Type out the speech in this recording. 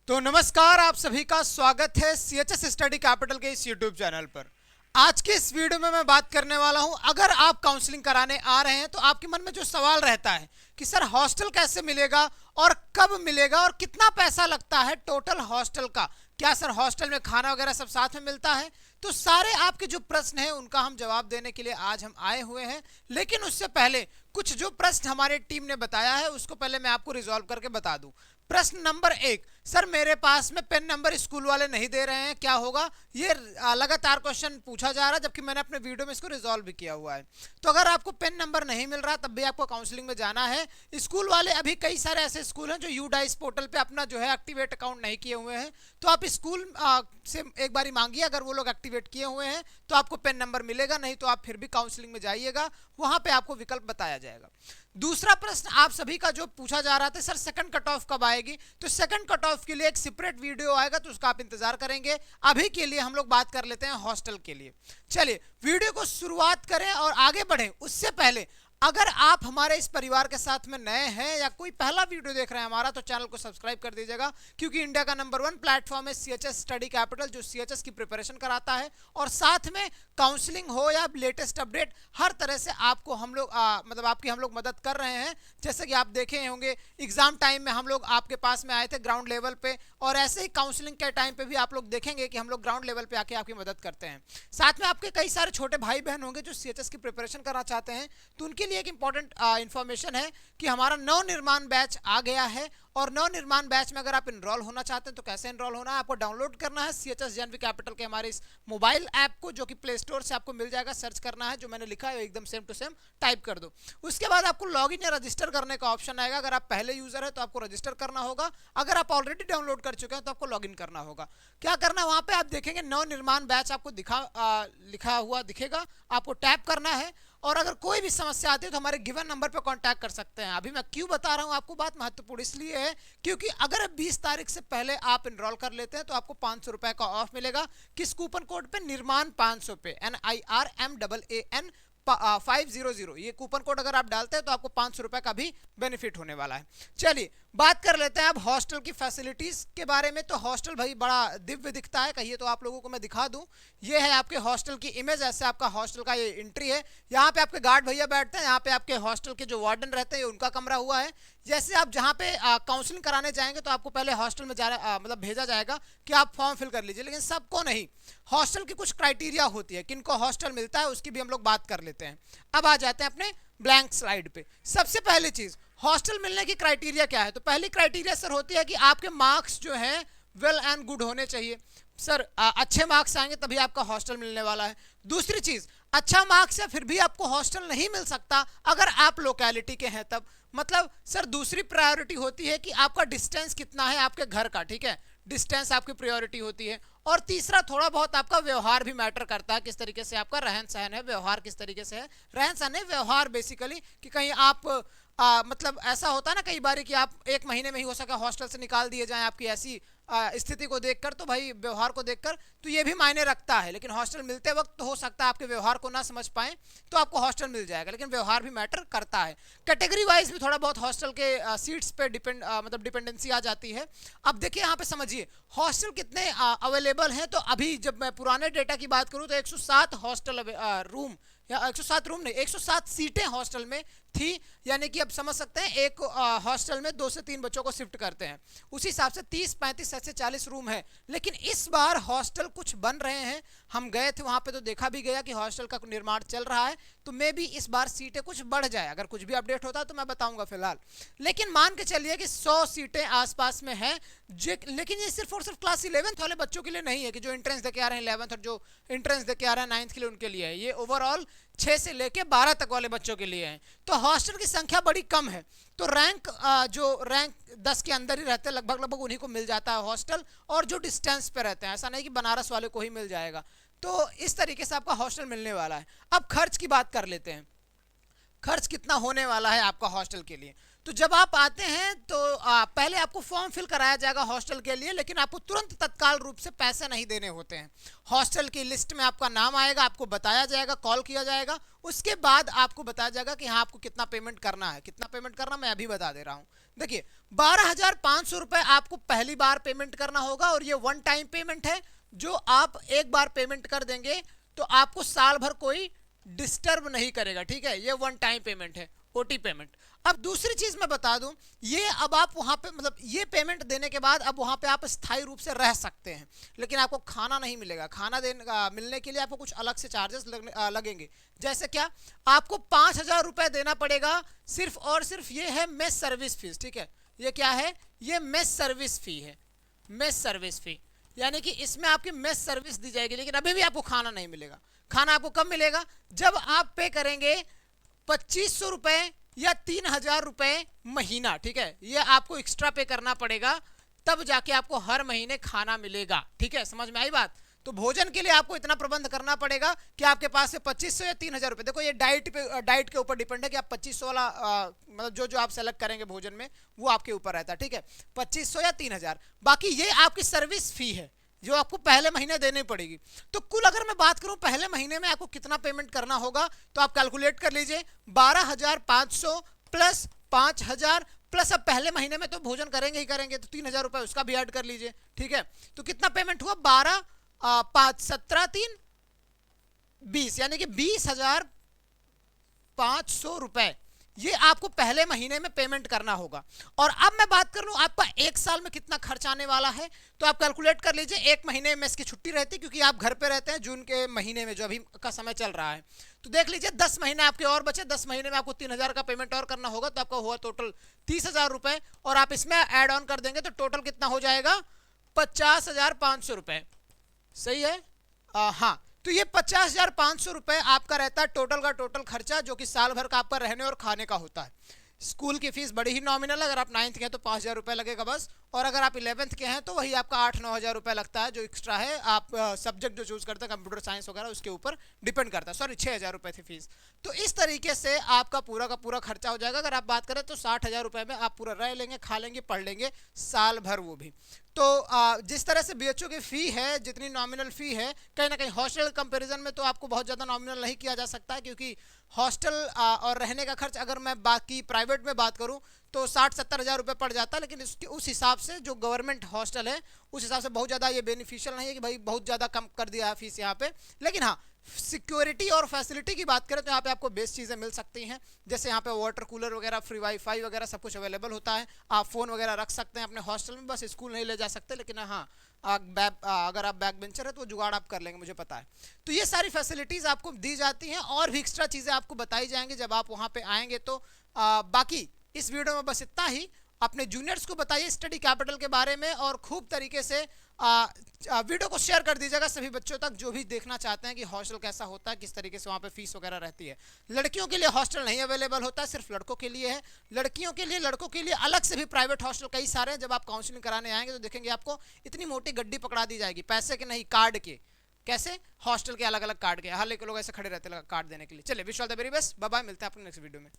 तो नमस्कार, आप सभी का स्वागत है सीएचएस स्टडी कैपिटल के इस यूट्यूब चैनल पर। आज के इस वीडियो में मैं बात करने वाला हूं, अगर आप काउंसलिंग कराने आ रहे हैं तो आपके मन में जो सवाल रहता है कि सर हॉस्टल कैसे मिलेगा और कब मिलेगा और कितना पैसा लगता है टोटल हॉस्टल का, क्या सर हॉस्टल में खाना वगैरह सब साथ में मिलता है। तो सारे आपके जो प्रश्न हैं उनका हम जवाब देने के लिए आज हम आए हुए हैं। लेकिन उससे पहले कुछ जो प्रश्न हमारी टीम ने बताया है उसको पहले मैं आपको रिजॉल्व करके बता दूं। प्रश्न नंबर 1, सर मेरे पास में पेन नंबर स्कूल वाले नहीं दे रहे हैं, क्या होगा। ये लगातार क्वेश्चन पूछा जा रहा है, जबकि मैंने अपने वीडियो में इसको रिजॉल्व भी किया हुआ है। तो अगर आपको पेन नंबर नहीं मिल रहा तब भी आपको काउंसलिंग में जाना है। स्कूल वाले, अभी कई सारे ऐसे स्कूल हैं जो यूडाइस पोर्टल पे अपना जो है एक्टिवेट अकाउंट नहीं किए हुए हैं, तो आप स्कूल से एक बारी मांगिए, अगर वो लोग एक्टिवेट किए हुए हैं तो आपको पेन नंबर मिलेगा, नहीं तो आप फिर भी काउंसलिंग में जाइएगा, वहां पे आपको विकल्प बताया जाएगा। दूसरा प्रश्न आप सभी का जो पूछा जा रहा था, सर सेकंड कट ऑफ कब आएगी। तो सेकंड कट ऑफ के लिए एक सेपरेट वीडियो आएगा, तो उसका आप इंतजार करेंगे। अभी के लिए हम लोग बात कर लेते हैं हॉस्टल के लिए। चलिए वीडियो को शुरुआत करें और आगे बढ़ें। उससे पहले अगर आप हमारे इस परिवार के साथ में नए हैं या कोई पहला वीडियो देख रहे हैं हमारा, तो चैनल को सब्सक्राइब कर दीजिएगा, क्योंकि इंडिया का नंबर 1 प्लेटफॉर्म है सीएचएस स्टडी कैपिटल, जो सीएचएस की प्रिपरेशन कराता है और साथ में काउंसलिंग हो या लेटेस्ट अपडेट, हर तरह से आपको हम लोग मतलब आपकी हम लोग मदद कर रहे हैं। जैसे कि आप देखे होंगे एग्जाम टाइम में हम लोग आपके पास में आए थे ग्राउंड लेवल पे, और ऐसे ही काउंसलिंग के टाइम पे भी आप लोग देखेंगे कि हम लोग ग्राउंड लेवल पे आके आपकी मदद करते हैं। साथ में आपके कई सारे छोटे भाई बहन होंगे जो सीएचएस की प्रिपरेशन करना चाहते हैं, तो उनके लिए एक इंपॉर्टेंट इंफॉर्मेशन है कि हमारा नवनिर्माण बैच आ गया है। और नवनिर्माण बैच में अगर आप इनरोल होना चाहते हैं तो कैसे इनरोल होना है, आपको डाउनलोड करना है सीएचएस जेएनवी कैपिटल के हमारे इस मोबाइल ऐप को, जो कि प्ले स्टोर से आपको मिल जाएगा। सर्च करना है, जो मैंने लिखा है एकदम सेम टू सेम टाइप कर दो। उसके बाद आपको लॉगिन या रजिस्टर करने का ऑप्शन आएगा। अगर आप पहले यूजर है तो आपको रजिस्टर करना होगा, अगर आप ऑलरेडी डाउनलोड कर चुके हैं तो आपको लॉगिन करना होगा। क्या करना है, वहां पे आप देखेंगे नवनिर्माण बैच आपको लिखा हुआ दिखेगा, आपको टैप करना है। और अगर कोई भी समस्या आती है तो हमारे गिवन नंबर पर कांटेक्ट कर सकते हैं। अभी मैं क्यों बता रहा हूं आपको, बात महत्वपूर्ण इसलिए है क्योंकि अगर 20 तारीख से पहले आप इनरोल कर लेते हैं तो आपको 500 रुपए का ऑफ मिलेगा। किस कूपन कोड पे, निर्माण 500 पे, NIRMAAN 500, ये कूपन कोड अगर आप डालते हैं तो आपको 500 रुपए का भी बेनिफिट होने वाला है। चलिए बात कर लेते हैं अब हॉस्टल की फैसिलिटीज के बारे में। तो हॉस्टल भाई बड़ा दिव्य दिखता है, कहिए तो आप लोगों को मैं दिखा दूं। ये है आपके हॉस्टल की इमेज, ऐसे आपका हॉस्टल का ये एंट्री है। यहाँ पे आपके गार्ड भैया बैठते हैं, यहाँ पे आपके हॉस्टल के जो वार्डन रहते हैं उनका कमरा हुआ है। जैसे आप जहाँ पे काउंसलिंग कराने जाएंगे तो आपको पहले हॉस्टल में मतलब भेजा जाएगा कि आप फॉर्म फिल कर लीजिए, लेकिन सबको नहीं। हॉस्टल की कुछ क्राइटेरिया होती है, किनको हॉस्टल मिलता है उसकी भी हम लोग बात कर लेते हैं। अब आ जाते हैं अपने ब्लैंक स्लाइड पे। सबसे पहली चीज, हॉस्टल मिलने की क्राइटेरिया क्या है। तो पहली क्राइटेरिया सर होती है कि आपके मार्क्स जो है वेल एंड गुड होने चाहिए। सर अच्छे मार्क्स आएंगे तभी आपका हॉस्टल मिलने वाला है। दूसरी चीज, अच्छा मार्क्स है फिर भी आपको हॉस्टल नहीं मिल सकता अगर आप लोकेलिटी के हैं तब। मतलब सर दूसरी प्रायोरिटी होती है कि आपका डिस्टेंस कितना है आपके घर का, ठीक है, डिस्टेंस आपकी प्रायोरिटी होती है। और तीसरा, थोड़ा बहुत आपका व्यवहार भी मैटर करता है, किस तरीके से आपका रहन सहन है, व्यवहार किस तरीके से है, रहन सहन है व्यवहार बेसिकली, कि कहीं आप मतलब ऐसा होता है ना कई बार कि आप एक महीने में ही हो सका हॉस्टल से निकाल दिए जाएं आपकी ऐसी स्थिति को देखकर, तो भाई व्यवहार को देखकर तो ये भी मायने रखता है। लेकिन हॉस्टल मिलते वक्त तो हो सकता है आपके व्यवहार को ना समझ पाए तो आपको हॉस्टल मिल जाएगा, लेकिन व्यवहार भी मैटर करता है। कैटेगरी वाइज भी थोड़ा बहुत हॉस्टल के सीट्स पे मतलब डिपेंडेंसी आ जाती है। अब देखिए यहाँ पे समझिए हॉस्टल कितने अवेलेबल हैं। तो अभी जब मैं पुराने डेटा की बात करूँ तो 107 हॉस्टल रूम, या 107 रूम नहीं, 107 सीटें हॉस्टल में थी। यानी कि अब समझ सकते हैं एक हॉस्टल में 2 से 3 बच्चों को शिफ्ट करते हैं, उसी हिसाब से 30, 35 से 40 रूम है। लेकिन इस बार हॉस्टल कुछ बन रहे हैं, हम गए थे वहां पे तो देखा भी गया कि हॉस्टल का निर्माण चल रहा है। तो मे भी इस बार सीटें कुछ बढ़ जाए, अगर कुछ भी अपडेट होता है तो मैं बताऊंगा फिलहाल। लेकिन मान के चलिए कि 100 सीटें आसपास में है। लेकिन ये सिर्फ और सिर्फ क्लास 11th वाले बच्चों के लिए नहीं है कि जो एंट्रेंस दे के आ रहे हैं 11th और जो एंट्रेंस दे के आ रहे हैं 9th के लिए, उनके लिए है। ये ओवरऑल 6 से लेके 12 तक वाले बच्चों के लिए है। तो हॉस्टल की संख्या बड़ी कम है, तो जो रैंक 10 के अंदर ही रहते हैं लगभग उन्हीं को मिल जाता है हॉस्टल, और जो डिस्टेंस पे रहते हैं, ऐसा नहीं कि बनारस वाले को ही मिल जाएगा। तो इस तरीके से आपका हॉस्टल मिलने वाला है। अब खर्च की बात कर लेते हैं, खर्च कितना होने वाला है आपका हॉस्टल के लिए। तो जब आप आते हैं तो पहले आपको फॉर्म फिल कराया जाएगा हॉस्टल के लिए, लेकिन आपको तुरंत तत्काल रूप से पैसे नहीं देने होते हैं। हॉस्टल की लिस्ट में आपका नाम आएगा, आपको बताया जाएगा, कॉल किया जाएगा, उसके बाद आपको बताया जाएगा कि हाँ आपको कितना पेमेंट करना है। कितना पेमेंट करना मैं अभी बता दे रहा हूँ। देखिए 12,500 रुपए आपको पहली बार पेमेंट करना होगा और ये वन टाइम पेमेंट है। जो आप एक बार पेमेंट कर देंगे तो आपको साल भर कोई डिस्टर्ब नहीं करेगा, ठीक है। ये वन टाइम पेमेंट है, ओटी पेमेंट। अब दूसरी चीज मैं बता दूं, ये अब आप वहां पे मतलब ये पेमेंट देने के बाद अब वहां पे आप स्थायी रूप से रह सकते हैं, लेकिन आपको खाना नहीं मिलेगा। खाना मिलने के लिए आपको कुछ अलग से चार्जेस लगेंगे। जैसे क्या, आपको 5,000 रुपए देना पड़ेगा सिर्फ और सिर्फ ये है मेस सर्विस फीस, ठीक है। ये क्या है, ये मेस सर्विस फी है, मेस सर्विस फी, यानी कि इसमें आपकी मेस सर्विस दी जाएगी, लेकिन अभी भी आपको खाना नहीं मिलेगा। खाना आपको कब मिलेगा, जब आप पे करेंगे 2,500 रुपए या 3,000 रुपए महीना, ठीक है। ये आपको एक्स्ट्रा पे करना पड़ेगा, तब जाके आपको हर महीने खाना मिलेगा, ठीक है। समझ में आई बात। तो भोजन के लिए आपको इतना प्रबंध करना पड़ेगा कि आपके पास से 2,500 या 3,000 रुपए, देखो ये डाइट के ऊपर डिपेंड है कि आप 2,500 वाला मतलब जो आप सेलेक्ट करेंगे भोजन में वो आपके ऊपर रहता है, ठीक है। 2,500 या 3,000, बाकी ये आपकी सर्विस फी है जो आपको पहले महीने देनी पड़ेगी। तो कुल अगर मैं बात करूं पहले महीने में आपको कितना पेमेंट करना होगा, तो आप कैलकुलेट कर लीजिए। 12,500 प्लस 5,000 प्लस अब पहले महीने में तो भोजन करेंगे ही करेंगे, तो 3,000 रुपए उसका भी ऐड कर लीजिए, ठीक है। तो कितना पेमेंट हुआ, 12 5 17 3 20, यानी कि 20,500 रुपए ये आपको पहले महीने में पेमेंट करना होगा। और अब मैं बात कर लूं आपका एक साल में कितना खर्च आने वाला है, तो आप कैलकुलेट कर लीजिए। एक महीने में इसकी छुट्टी रहती है क्योंकि आप घर पे रहते हैं, जून के महीने में जो अभी का समय चल रहा है, तो देख लीजिए 10 महीने आपके और बचे, 10 महीने में आपको 3,000 का पेमेंट और करना होगा, तो आपका हुआ टोटल 30,000 रुपए। और आप इसमें ऐड ऑन कर देंगे तो टोटल कितना हो जाएगा, 50,500 रुपए, सही है। हाँ, तो ये 50,500 रुपए आपका रहता है टोटल का टोटल खर्चा, जो कि साल भर का आपका रहने और खाने का होता है। स्कूल की फीस बड़ी ही नॉमिनल, अगर आप 9th के हैं तो 5,000 रुपए लगेगा बस, और अगर आप 11th के हैं तो वही आपका 8-9 हज़ार रुपए लगता है, जो एक्स्ट्रा है। आप सब्जेक्ट जो चूज करते हैं कंप्यूटर साइंस वगैरह उसके ऊपर डिपेंड करता है। सॉरी 6,000 रुपए थी फीस। तो इस तरीके से आपका पूरा का पूरा खर्चा हो जाएगा। अगर आप बात करें तो 60,000 रुपए में आप पूरा रह लेंगे, खा लेंगे, पढ़ लेंगे साल भर, वो भी। तो जिस तरह से बीएचओ की फी है, जितनी नॉमिनल फी है, कहीं ना कहीं हॉस्टल कंपैरिजन में तो आपको बहुत ज़्यादा नॉमिनल नहीं किया जा सकता है, क्योंकि हॉस्टल और रहने का खर्च अगर मैं बाकी प्राइवेट में बात करूं तो 60-70 हज़ार रुपए पड़ जाता है, लेकिन उस हिसाब से जो गवर्नमेंट हॉस्टल है उस हिसाब से बहुत ज़्यादा ये बेनिफिशियल नहीं है कि भाई बहुत ज़्यादा कम कर दिया है फीस यहाँ पे। लेकिन हाँ, सिक्योरिटी और फैसिलिटी की बात करें तो यहाँ पे आपको बेस्ट चीज़ें मिल सकती हैं, जैसे यहाँ पे वाटर कूलर वगैरह, फ्री वाईफाई वगैरह सब कुछ अवेलेबल होता है। आप फ़ोन वगैरह रख सकते हैं अपने हॉस्टल में, बस स्कूल नहीं ले जा सकते, लेकिन हाँ अगर आप बैक बेंचर है तो जुगाड़ आप कर लेंगे, मुझे पता है। तो ये सारी फैसिलिटीज़ आपको दी जाती हैं, और भी एक्स्ट्रा चीज़ें आपको बताई जाएंगी जब आप वहाँ पे आएंगे। तो बाकी इस वीडियो में बस इतना ही। अपने जूनियर्स को बताइए स्टडी कैपिटल के बारे में, और खूब तरीके से वीडियो को शेयर कर दीजिएगा सभी बच्चों तक जो भी देखना चाहते हैं कि हॉस्टल कैसा होता है, किस तरीके से वहाँ पे फीस वगैरह रहती है। लड़कियों के लिए हॉस्टल नहीं अवेलेबल होता है, सिर्फ लड़कों के लिए है। लड़कियों के लिए, लड़कों के लिए अलग से भी प्राइवेट हॉस्टल कई सारे हैं। जब आप काउंसलिंग कराने आएंगे तो देखेंगे आपको इतनी मोटी गड्डी पकड़ा दी जाएगी, पैसे के नहीं कार्ड के। कैसे, हॉस्टल के अलग अलग कार्ड के, हर लोग ऐसे खड़े रहते हैं कार्ड देने के लिए। चलिए, wish all the very best, bye bye, मिलते हैं आपको नेक्स्ट वीडियो में।